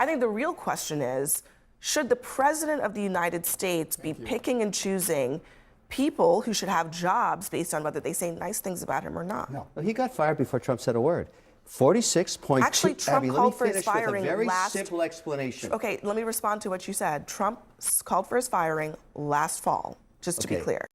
I think the real question is, should the President of the United States be picking and choosing people who should have jobs based on whether they say nice things about him or not? No. Well, he got fired before Trump said a word. 46.2. Actually, Trump called for his firing with a very last. simple explanation. Okay, let me respond to what you said. Trump called for his firing last fall, just to be clear.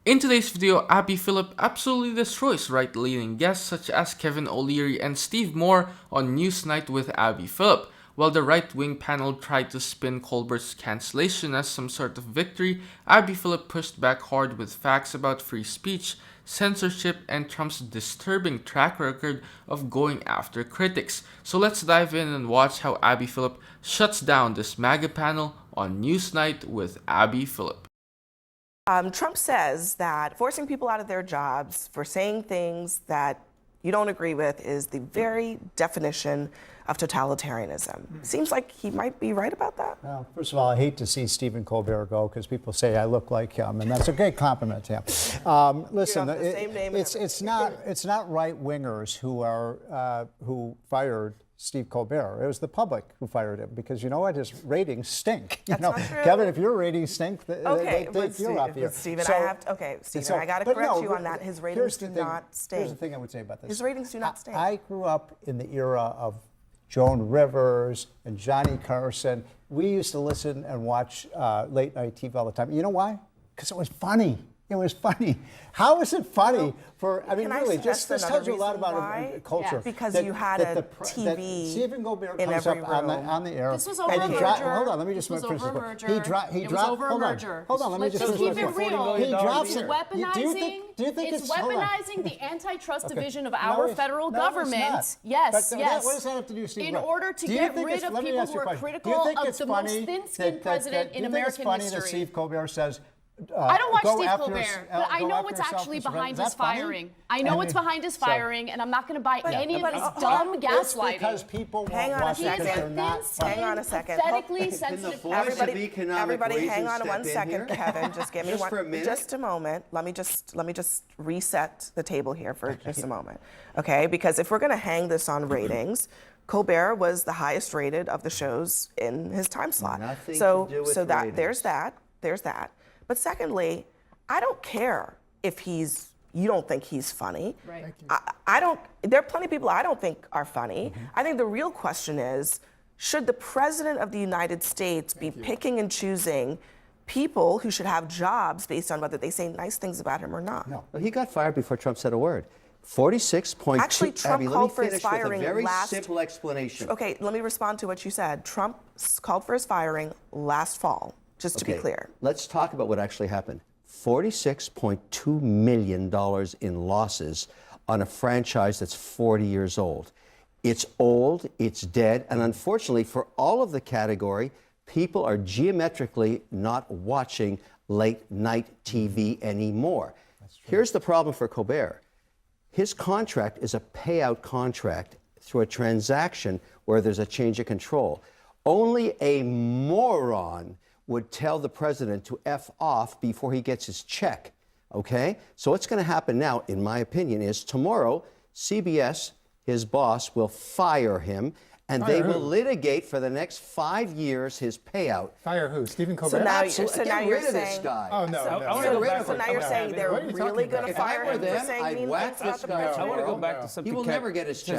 In today's video, Abby Phillip absolutely destroys right-leaning guests such as Kevin O'Leary and Steve Moore on Newsnight with Abby Phillip. While the right-wing panel tried to spin Colbert's cancellation as some sort of victory, Abby Phillip pushed back hard with facts about free speech, censorship, and Trump's disturbing track record of going after critics. So let's dive in and watch how Abby Phillip shuts down this MAGA panel on Newsnight with Abby Phillip. Trump says that forcing people out of their jobs for saying things that you don't agree with is the very definition of totalitarianism. Seems like he might be right about that. Well, first of all, I hate to see Stephen Colbert go because people say I look like him, and that's a great compliment to him. Listen, it's not right wingers who fired Steve Colbert. It was the public who fired him because you know what? His ratings stink. That's not true. Kevin, if your ratings stink, okay, you're up here. Stephen, I got to correct you on that. His ratings do not stink. Here's the thing I would say about this. His ratings do not stink. I grew up in the era of Joan Rivers and Johnny Carson. We used to listen and watch late night TV all the time. You know why? Because it was funny. It was funny. How is it funny for, I mean, really, this tells you a lot about culture. Yeah, because you had a TV Stephen Colbert in comes every up room. on the air. This was over a merger. Hold on, let me just finish this point. He dropped, hold on, let me just Let's keep it real. He drops it. It's weaponizing the antitrust division of our federal government. Yes, yes. What does that have to do with Stephen? In order to get rid of people who are critical of the most thin-skinned president in American history. Do you think it's funny that Steve Colbert says, I don't watch Steve Colbert, but I know what's actually behind his firing. I know what's behind his firing, and I'm not going to buy any of his dumb gaslighting. Because people hang on a second. Hang on a second. Pathetically sensitive. Everybody, hang on 1 second, Kevin. Just give me just a moment. Let me just reset the table here for just a moment, okay? Because if we're going to hang this on ratings, Colbert was the highest rated of the shows in his time slot. So that there's that. But secondly, I don't care if you don't think he's funny. Right. There are plenty of people I don't think are funny. I think the real question is, should the President of the United States be picking and choosing people who should have jobs based on whether they say nice things about him or not? No. Well, he got fired before Trump said a word. 46.2. Actually, Trump called for his firing with a very last. simple explanation. Okay, let me respond to what you said. Trump called for his firing last fall. Just to be clear. Let's talk about what actually happened. $46.2 million in losses on a franchise that's 40 years old. It's old, it's dead, and unfortunately for all of the category, people are geometrically not watching late night TV anymore. Here's the problem for Colbert. His contract is a payout contract through a transaction where there's a change of control. Only a moron would tell the president to F off before he gets his check, okay? So what's gonna happen now, in my opinion, is tomorrow, CBS, his boss, will fire him, and they will litigate for the next 5 years his payout. Fire who? Stephen Colbert? So now Get you're rid of this saying, guy. Oh, no. So now you're saying they're really going to fire him for saying mean things about the president? I want to go back to something. He will never get his check.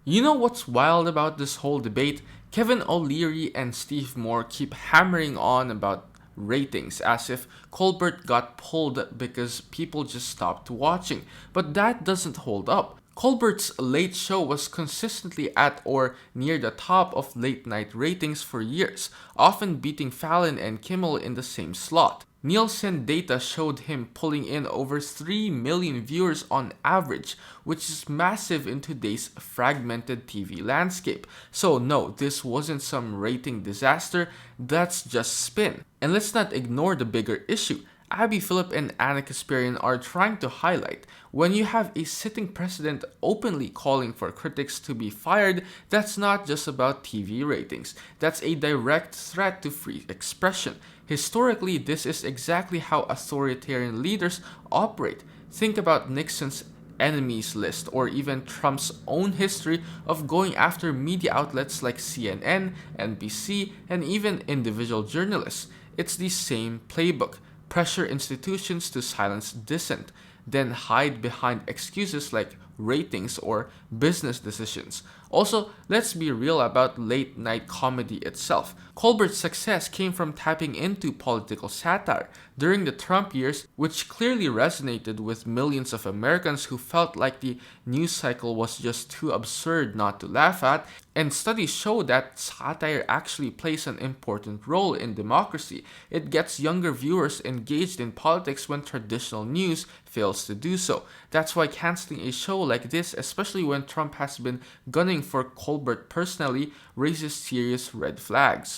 You know what's wild about this whole debate? Kevin O'Leary and Steve Moore keep hammering on about ratings as if Colbert got pulled because people just stopped watching. But that doesn't hold up. Colbert's Late Show was consistently at or near the top of late night ratings for years, often beating Fallon and Kimmel in the same slot. Nielsen data showed him pulling in over 3 million viewers on average, which is massive in today's fragmented TV landscape. So no, this wasn't some rating disaster, that's just spin. And let's not ignore the bigger issue. Abby Phillip and Ana Kasparian are trying to highlight when you have a sitting president openly calling for critics to be fired, that's not just about TV ratings. That's a direct threat to free expression. Historically, this is exactly how authoritarian leaders operate. Think about Nixon's enemies list, or even Trump's own history of going after media outlets like CNN, NBC, and even individual journalists. It's the same playbook. Pressure institutions to silence dissent, then hide behind excuses like ratings or business decisions. Also, let's be real about late night comedy itself. Colbert's success came from tapping into political satire during the Trump years, which clearly resonated with millions of Americans who felt like the news cycle was just too absurd not to laugh at. And studies show that satire actually plays an important role in democracy. It gets younger viewers engaged in politics when traditional news fails to do so. That's why canceling a show like this, especially when Trump has been gunning for Colbert personally, raises serious red flags.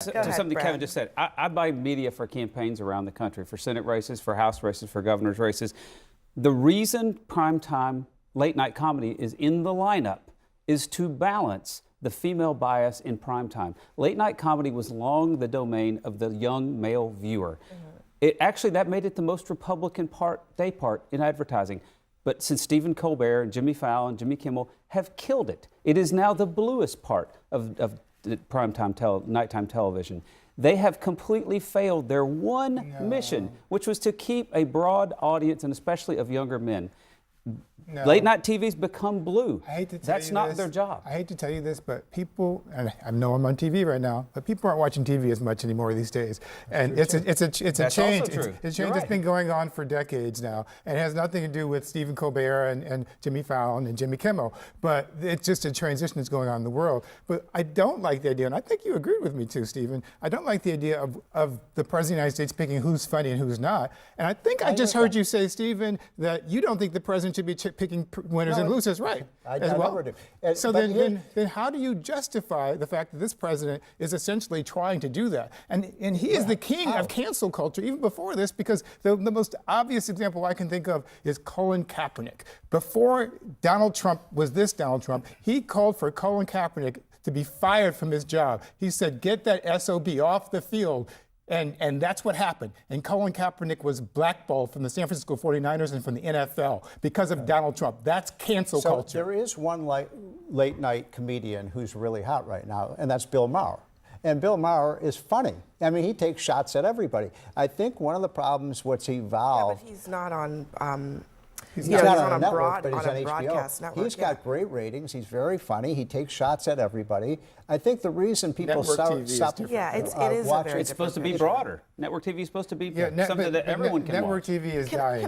To something Kevin just said, I buy media for campaigns around the country, for Senate races, for House races, for governor's races. The reason primetime late night comedy is in the lineup is to balance the female bias in primetime. Late night comedy was long the domain of the young male viewer. That made it the most Republican day part in advertising. But since Stephen Colbert and Jimmy Fallon, Jimmy Kimmel have killed it, it is now the bluest part of primetime nighttime television. They have completely failed their one mission, which was to keep a broad audience, and especially of younger men. Late night TV's become blue. That's not their job. I hate to tell you this, but people, and I know I'm on TV right now, but people aren't watching TV as much anymore these days. And it's a change. It's a change that's been going on for decades now, and it has nothing to do with Stephen Colbert and Jimmy Fallon and Jimmy Kimmel. But it's just a transition that's going on in the world. But I don't like the idea, and I think you agreed with me too, Stephen. I don't like the idea of the President of the United States picking who's funny and who's not. And I think I just heard you say, Stephen, that you don't think the president should be picking winners and losers, right? I never do. So then how do you justify the fact that this president is essentially trying to do that? And he is the king of cancel culture, even before this, because the most obvious example I can think of is Colin Kaepernick. Before Donald Trump was this Donald Trump, he called for Colin Kaepernick to be fired from his job. He said, get that SOB off the field. And that's what happened. And Colin Kaepernick was blackballed from the San Francisco 49ers and from the NFL because of Donald Trump. That's cancel culture. So there is one late night comedian who's really hot right now, and that's Bill Maher. And Bill Maher is funny. I mean, he takes shots at everybody. I think one of the problems what's evolved... Yeah, but he's not on... He's not on a network, but he's on on broadcast HBO. network. He's got great ratings. He's very funny. He takes shots at everybody. I think the reason people stop it is watching... it's supposed to be broader. Network TV is supposed to be something that everyone can network watch. TV is dying.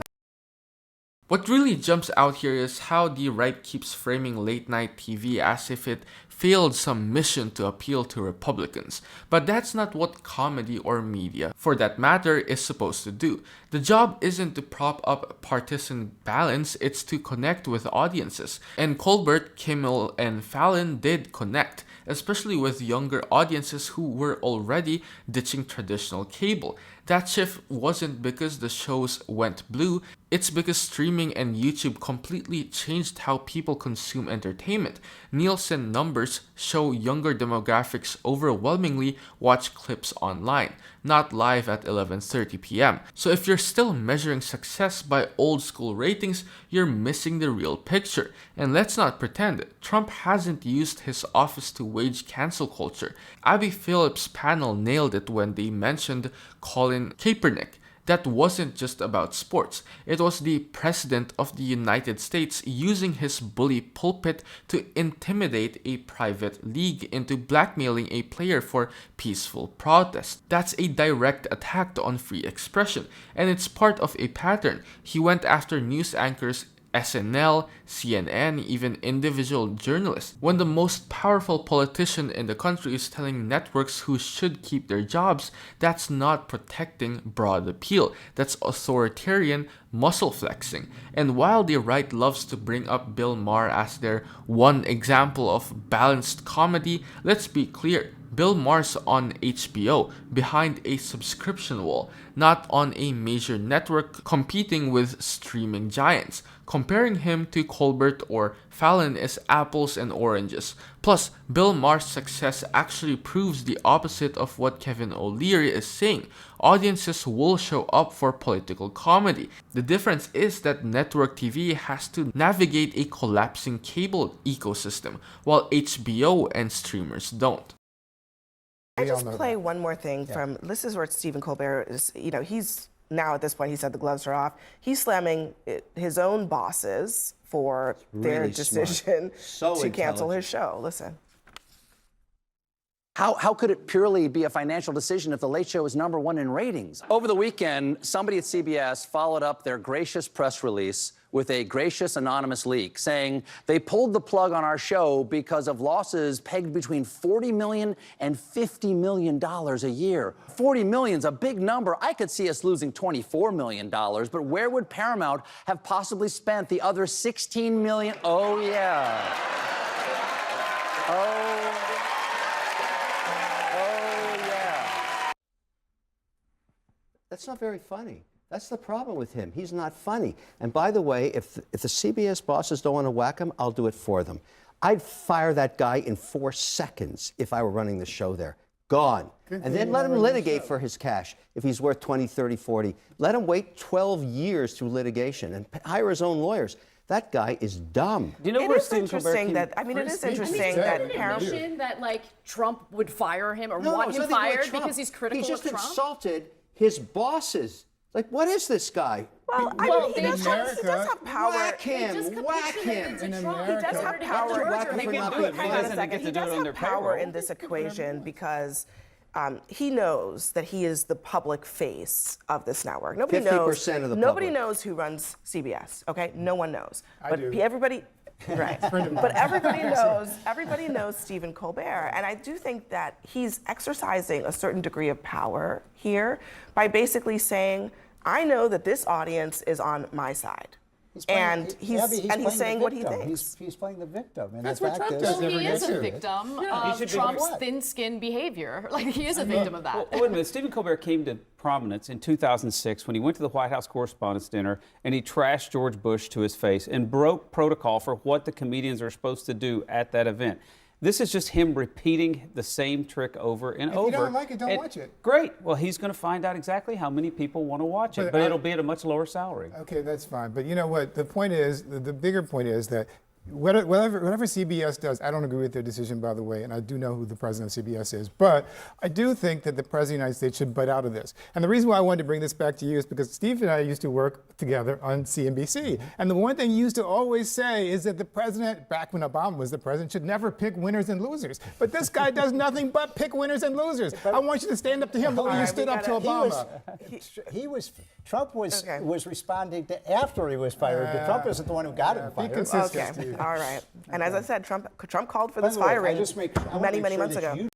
What really jumps out here is how the right keeps framing late night TV as if it failed some mission to appeal to Republicans. But that's not what comedy or media, for that matter, is supposed to do. The job isn't to prop up partisan balance, it's to connect with audiences. And Colbert, Kimmel, and Fallon did connect, especially with younger audiences who were already ditching traditional cable. That shift wasn't because the shows went blue, it's because streaming and YouTube completely changed how people consume entertainment. Nielsen numbers show younger demographics overwhelmingly watch clips online, not live at 11:30 p.m. So if you're still measuring success by old school ratings, you're missing the real picture. And let's not pretend Trump hasn't used his office to wage cancel culture. Abby Phillip's panel nailed it when they mentioned Colin Kaepernick. That wasn't just about sports. It was the President of the United States using his bully pulpit to intimidate a private league into blackmailing a player for peaceful protest. That's a direct attack on free expression, and it's part of a pattern. He went after news anchors, SNL, CNN, even individual journalists. When the most powerful politician in the country is telling networks who should keep their jobs, that's not protecting broad appeal. That's authoritarian muscle flexing. And while the right loves to bring up Bill Maher as their one example of balanced comedy, let's be clear. Bill Maher's on HBO behind a subscription wall, not on a major network competing with streaming giants. Comparing him to Colbert or Fallon is apples and oranges. Plus, Bill Maher's success actually proves the opposite of what Kevin O'Leary is saying. Audiences will show up for political comedy. The difference is that network TV has to navigate a collapsing cable ecosystem, while HBO and streamers don't. I just play one more thing from, this is where Stephen Colbert is, he's now at this point, he said the gloves are off. He's slamming his own bosses for their decision to cancel his show. Listen. How could it purely be a financial decision if The Late Show is #1 in ratings? Over the weekend, somebody at CBS followed up their gracious press release with a gracious anonymous leak saying they pulled the plug on our show because of losses pegged between $40 million and $50 million a year. $40 million's a big number. I could see us losing $24 million, but where would Paramount have possibly spent the other $16 million? Oh, yeah. That's not very funny. That's the problem with him. He's not funny. And by the way, if the CBS bosses don't want to whack him, I'll do it for them. I'd fire that guy in 4 seconds if I were running the show there. Gone. And then let him litigate for his cash. If he's worth 20, 30, 40, let him wait 12 years through litigation and hire his own lawyers. That guy is dumb. Do you know where Stephen Colbert it is interesting that Paramount that like Trump would fire him or want him fired because he's critical of Trump. He just insulted his bosses. Like, what is this guy? Well, he does have power. Whack him. In America. He does have power. He does have power in this equation because he knows that he is the public face of this network. Nobody 50% of the Nobody public. knows who runs CBS. Okay, no one knows. But do. everybody. Right. But everybody knows Stephen Colbert. And I do think that he's exercising a certain degree of power here by basically saying, I know that this audience is on my side. He's saying what he thinks. He's playing the victim. And That's the what fact Trump is, does. He is a victim of Trump's thin-skinned behavior. Like, he is a victim of that. Well, wait a minute. Stephen Colbert came to prominence in 2006 when he went to the White House Correspondents' Dinner and he trashed George Bush to his face and broke protocol for what the comedians are supposed to do at that event. This is just him repeating the same trick over and over. If you don't like it, don't watch it. Great. Well, he's going to find out exactly how many people want to watch it, but it'll be at a much lower salary. Okay, that's fine. But you know what? The point is, the bigger point is that whatever CBS does, I don't agree with their decision, by the way, and I do know who the president of CBS is, but I do think that the president of the United States should butt out of this. And the reason why I wanted to bring this back to you is because Steve and I used to work together on CNBC. And the one thing you used to always say is that the president, back when Obama was the president, should never pick winners and losers. But this guy does nothing but pick winners and losers. I want you to stand up to him the way you stood up to Obama. Trump was responding to after he was fired, but Trump isn't the one who got him fired. Okay, all right. And as I said, Trump called for this firing many months ago.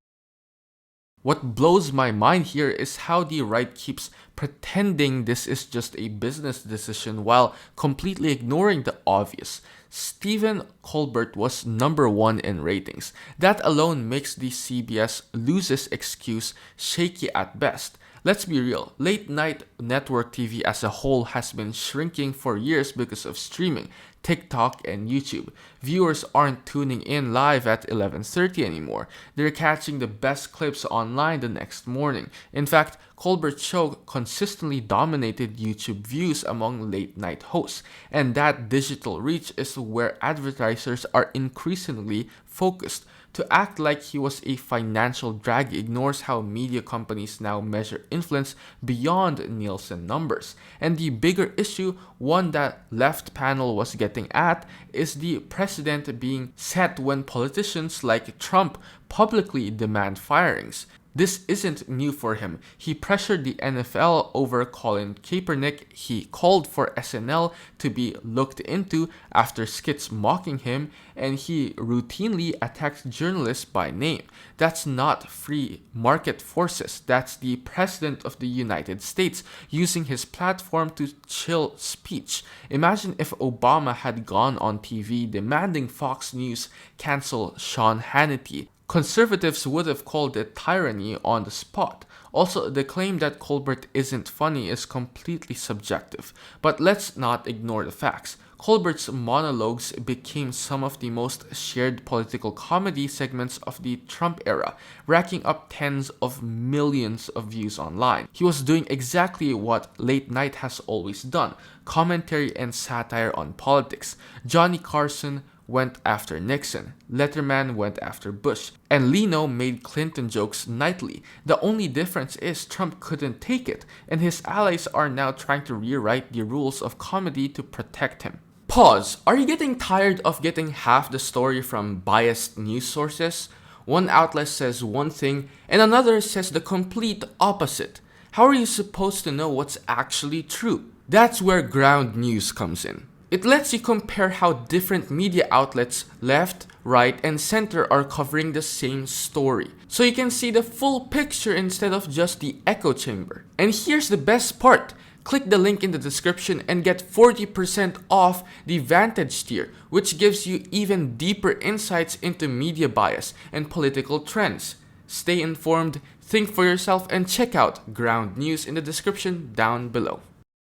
What blows my mind here is how the right keeps pretending this is just a business decision while completely ignoring the obvious. Stephen Colbert was #1 in ratings. That alone makes the CBS loses excuse shaky at best. Let's be real, late night network TV as a whole has been shrinking for years because of streaming, TikTok, and YouTube. Viewers aren't tuning in live at 11:30 anymore. They're catching the best clips online the next morning. In fact, Colbert's show consistently dominated YouTube views among late night hosts, and that digital reach is where advertisers are increasingly focused. To act like he was a financial drag ignores how media companies now measure influence beyond Nielsen numbers. And the bigger issue, one that Left Panel was getting at, is the precedent being set when politicians like Trump publicly demand firings. This isn't new for him. He pressured the NFL over Colin Kaepernick. He called for SNL to be looked into after skits mocking him, and he routinely attacked journalists by name. That's not free market forces. That's the President of the United States using his platform to chill speech. Imagine if Obama had gone on TV demanding Fox News cancel Sean Hannity. Conservatives would have called it tyranny on the spot. Also, the claim that Colbert isn't funny is completely subjective, but let's not ignore the facts. Colbert's monologues became some of the most shared political comedy segments of the Trump era, racking up tens of millions of views online. He was doing exactly what late night has always done: commentary and satire on politics. Johnny Carson went after Nixon, Letterman went after Bush, and Leno made Clinton jokes nightly. The only difference is Trump couldn't take it, and his allies are now trying to rewrite the rules of comedy to protect him. Pause. Are you getting tired of getting half the story from biased news sources? One outlet says one thing, and another says the complete opposite. How are you supposed to know what's actually true? That's where ground news comes in. It lets you compare how different media outlets, left, right, and center, are covering the same story, so you can see the full picture instead of just the echo chamber. And here's the best part. Click the link in the description and get 40% off the Vantage tier, which gives you even deeper insights into media bias and political trends. Stay informed, think for yourself, and check out Ground News in the description down below.